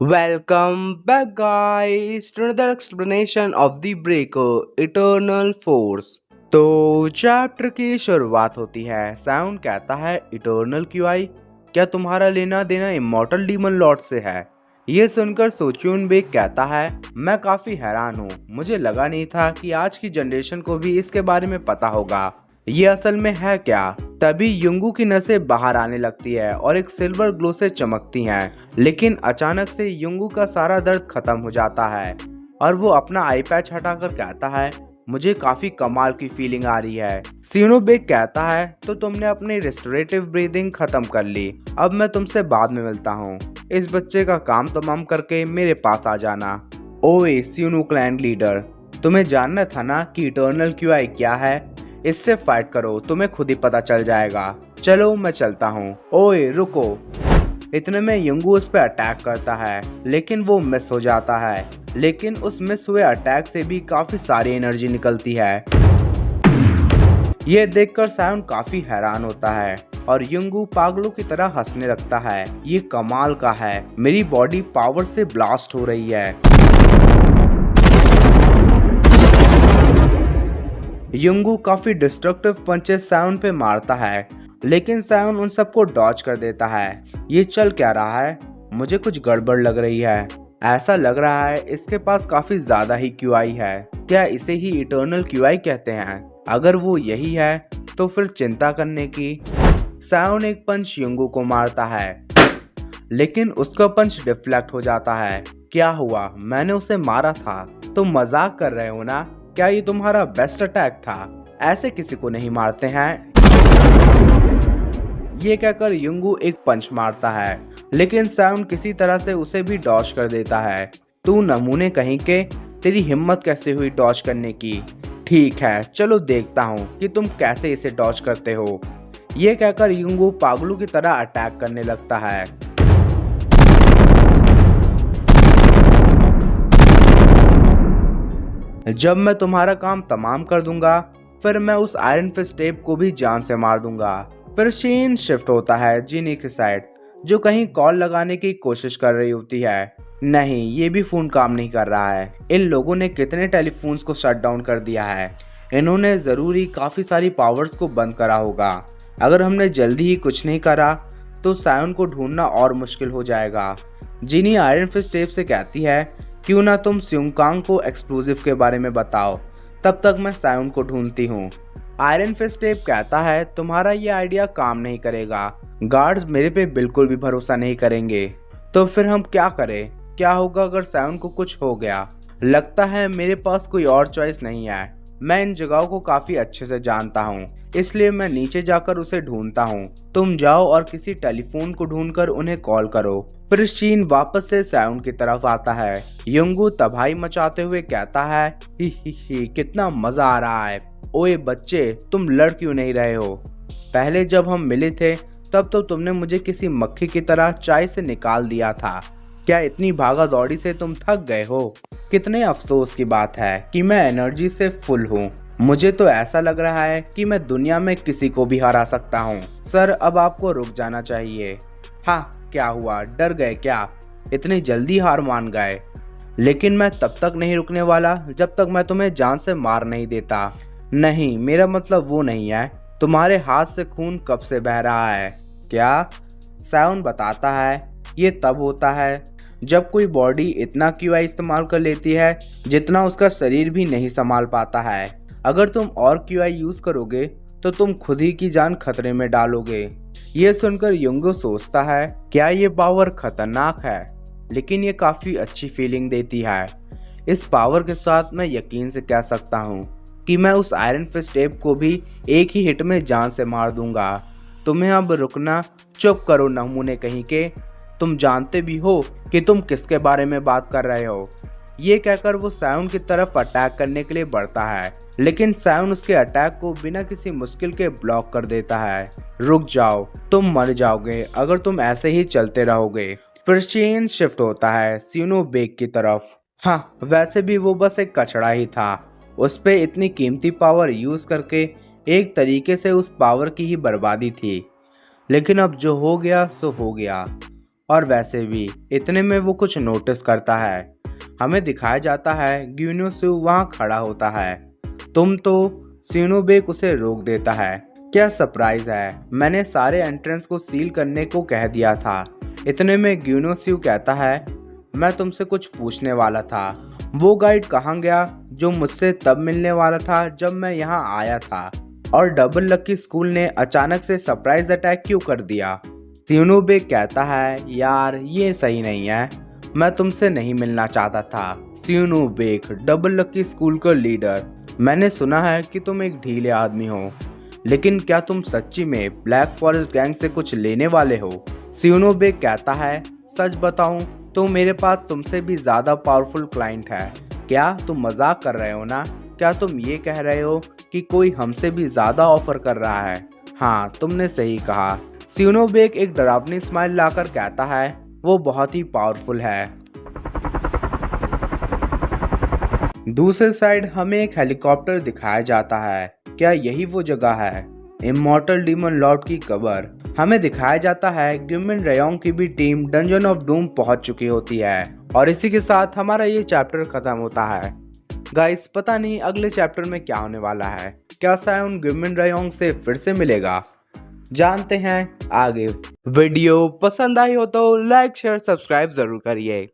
Welcome back, guys, to another explanation of the Breaker Eternal Force। तो chapter की शुरुआत होती है। साउंड कहता है, इटर्नल क्यूआई, क्या तुम्हारा लेना देना इमॉर्टल डीमन लॉर्ड से है? ये सुनकर सोच्यून बेक कहता है, मैं काफी हैरान हूँ। मुझे लगा नहीं था कि आज की जनरेशन को भी इसके बारे में पता होगा। ये असल में है क्या? तभी युंगू की नसें बाहर आने लगती है और एक सिल्वर ग्लो से चमकती हैं। लेकिन अचानक से युंगू का सारा दर्द खत्म हो जाता है और वो अपना आई पैच हटाकर कहता है, मुझे काफी कमाल की फीलिंग आ रही है। सियोनो बेक कहता है, तो तुमने अपनी रेस्टोरेटिव ब्रीदिंग खत्म कर ली। अब मैं तुमसे बाद में मिलता हूँ। इस बच्चे का काम तमाम करके मेरे पास आ जाना। ओए सियोनो क्लैन लीडर, तुम्हें जानना था ना कि इटर्नल क्यूआई क्या है? इससे फाइट करो, तुम्हें खुद ही पता चल जाएगा। चलो मैं चलता हूँ। ओए रुको। इतने में युंगू उस पर अटैक करता है, लेकिन वो मिस हो जाता है। लेकिन उस मिस हुए अटैक से भी काफी सारी एनर्जी निकलती है। ये देखकर सायुन काफी हैरान होता है और युंगू पागलों की तरह हंसने लगता है। ये कमाल का है, मेरी बॉडी पावर से ब्लास्ट हो रही है। युंगू काफी डिस्ट्रक्टिव पंचेस सायुन पे मारता है, लेकिन सायुन उन सबको डॉज कर देता है। ये चल क्या रहा है? मुझे कुछ गड़बड़ लग रही है। ऐसा लग रहा है इसके पास काफी ज्यादा ही क्यूआई है। क्या इसे ही इटर्नल क्यूआई कहते हैं? अगर वो यही है तो फिर चिंता करने की। सायुन एक पंच युंगू को मारता है, लेकिन उसका पंच डिफ्लेक्ट हो जाता है। क्या हुआ? मैंने उसे मारा था। तुम मजाक कर रहे हो ना? क्या ये तुम्हारा बेस्ट अटैक था? ऐसे किसी को नहीं मारते हैं। ये कहकर युंगू एक पंच मारता है, लेकिन सायुन किसी तरह से उसे भी डॉज कर देता है। तू नमूने कहीं के, तेरी हिम्मत कैसे हुई डॉज करने की? ठीक है, चलो देखता हूँ कि तुम कैसे इसे डॉज करते हो। ये कहकर युंगू पागलों की तरह अटैक करने लगता है। जब मैं तुम्हारा काम तमाम कर दूंगा, फिर मैं उस आयरन फिस्ट टेप को भी जान से मार दूंगा। फिर सीन शिफ्ट होता है जीनी की साइड, जो कहीं कॉल लगाने की कोशिश कर रही होती है। नहीं, ये भी फोन काम नहीं कर रहा है। इन लोगों ने कितने टेलीफोन्स को शट डाउन कर दिया है। इन्होंने जरूरी काफी सारी पावर्स को बंद करा होगा। अगर हमने जल्दी ही कुछ नहीं करा तो सायुन को ढूंढना और मुश्किल हो जाएगा। जीनी आयरन फिस्ट टेप से कहती है, क्यों ना तुम स्युंगकांग को एक्सप्लोजिव के बारे में बताओ, तब तक मैं सायुन को ढूंढती हूँ। आयरन फिस्ट टेप कहता है, तुम्हारा ये आइडिया काम नहीं करेगा। गार्ड्स मेरे पे बिल्कुल भी भरोसा नहीं करेंगे। तो फिर हम क्या करें? क्या होगा अगर सायुन को कुछ हो गया? लगता है मेरे पास कोई और चॉइस नहीं है। मैं इन जगहों को काफी अच्छे से जानता हूँ, इसलिए मैं नीचे जाकर उसे ढूंढता हूँ। तुम जाओ और किसी टेलीफोन को ढूंढकर उन्हें कॉल करो। फिर शीन वापस से सायुन की तरफ आता है। युंगू तबाही मचाते हुए कहता है, ही कितना मजा आ रहा है। ओए बच्चे, तुम लड़ क्यों नहीं रहे हो? पहले जब हम मिले थे तब तो तुमने मुझे किसी मक्खी की तरह चाय से निकाल दिया था। क्या इतनी भागा दौड़ी से तुम थक गए हो? कितने अफसोस की बात है कि मैं एनर्जी से फुल हूँ। मुझे तो ऐसा लग रहा है कि मैं दुनिया में किसी को भी हरा सकता हूँ। सर, अब आपको रुक जाना चाहिए। हाँ, क्या हुआ? डर गए क्या? इतनी जल्दी हार मान गए? लेकिन मैं तब तक नहीं रुकने वाला जब तक मैं तुम्हें जान से मार नहीं देता। नहीं, मेरा मतलब वो नहीं है। तुम्हारे हाथ से खून कब से बह रहा है? क्या? सायुन बताता है, ये तब होता है जब कोई बॉडी इतना क्यूआई इस्तेमाल कर लेती है जितना उसका शरीर भी नहीं संभाल पाता है। अगर तुम और क्यूआई यूज करोगे तो तुम खुद ही की जान खतरे में डालोगे। ये सुनकर युंगो सोचता है, क्या ये पावर खतरनाक है, लेकिन ये काफी अच्छी फीलिंग देती है। इस पावर के साथ मैं यकीन से कह सकता हूँ कि मैं उस आयरन फिस्ट टेप को भी एक ही हिट में जान से मार दूंगा। तुम्हें अब रुकना। चुप करो नमूने कहीं के, तुम जानते भी हो कि तुम किसके बारे में बात कर रहे हो। ये कहकर वो सायुन की तरफ अटैक करने के लिए बढ़ता है, लेकिन सायुन उसके अटैक को बिना किसी मुश्किल के ब्लॉक कर देता है। रुक जाओ, तुम मर जाओगे अगर तुम ऐसे ही चलते रहोगे। फिर सीन शिफ्ट होता है सियोनो बेक की तरफ। हाँ, वैसे भी वो बस एक कचड़ा ही था। उस पे इतनी कीमती पावर यूज करके एक तरीके से उस पावर की ही बर्बादी थी। लेकिन अब जो हो गया सो हो गया। और वैसे भी इतने में वो कुछ नोटिस करता है। हमें दिखाया जाता है ग्यूनोसिव वहाँ खड़ा होता है। तुम तो सिनोबेक उसे रोक देता है। क्या सरप्राइज है, मैंने सारे एंट्रेंस को सील करने को कह दिया था। इतने में ग्यूनोसिव कहता है, मैं तुमसे कुछ पूछने वाला था। वो गाइड कहाँ गया जो मुझसे तब मिलने वाला था जब मैं यहाँ आया था? और डबल लकी स्कूल ने अचानक से सरप्राइज अटैक क्यों कर दिया? सिनोबेक कहता है, यार ये सही नहीं है, मैं तुमसे नहीं मिलना चाहता था। सिनोबेक, डबल लकी स्कूल का लीडर, मैंने सुना है कि तुम एक ढीले आदमी हो, लेकिन क्या तुम सच्ची में ब्लैक फॉरेस्ट गैंग से कुछ लेने वाले हो? सिनोबेक कहता है, सच बताऊं तो मेरे पास तुमसे भी ज्यादा पावरफुल क्लाइंट है। क्या तुम मजाक कर रहे हो ना? क्या तुम ये कह रहे हो कि कोई हमसे भी ज्यादा ऑफर कर रहा है? हाँ, तुमने सही कहा। सिनोबेक एक डरावनी स्माइल लाकर कहता है, वो बहुत ही पावरफुल है। दूसरे साइड हमें एक हेलीकॉप्टर दिखाया जाता है। क्या यही वो जगह है? इमॉर्टल डीमन लॉर्ड की कब्र। हमें दिखाया जाता है ग्यूमिन रेयोंग की भी टीम डंजन ऑफ डूम पहुंच चुकी होती है। और इसी के साथ हमारा ये चैप्टर खत्म होता है। गाइस, पता नहीं अगले चैप्टर में क्या होने वाला है। क्या सायोन ग्यूमिन रेयोंग से फिर से मिलेगा? जानते हैं आगे। वीडियो पसंद आई हो तो लाइक शेयर सब्सक्राइब जरूर करिए।